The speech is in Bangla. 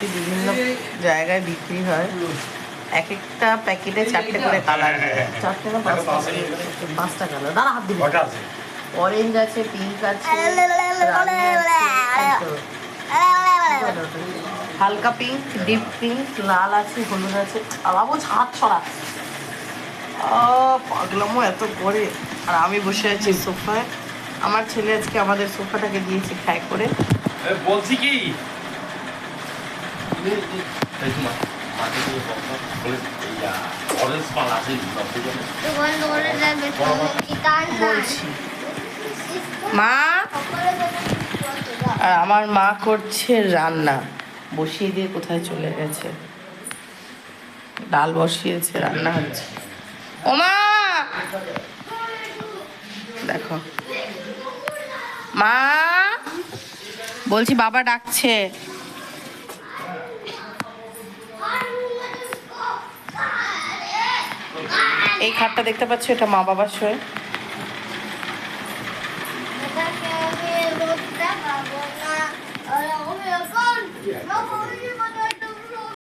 বিভিন্ন জায়গায় বিক্রি হয়, এক একটা প্যাকেটে 4টে করে কালার, 4টে না 5টা কালার। দাঁড়া, হাত দিবি। অরেঞ্জ আছে, পিঙ্ক আছে, হালকা পিঙ্ক, ডিপ পিঙ্ক, লাল আছে, হলুদ আছে। বাবু হাত ছড়া, পাগলামো এত করে। আর আমি বসে আছি সোফায়। আমার ছেলে আজকে আমাদের সোফাটাকে দিয়েছে খায় করে। বলছি কি বলছি মা, আর আমার মা করছে রান্না, বসিয়ে দিয়ে কোথায় চলে গেছে। ডাল বসিয়েছে, রান্না হচ্ছে। ও মা, দেখো মা, বলছি বাবা ডাকছে। এই খাটটা দেখতে পাচ্ছ, এটা মা বাবার শোয়।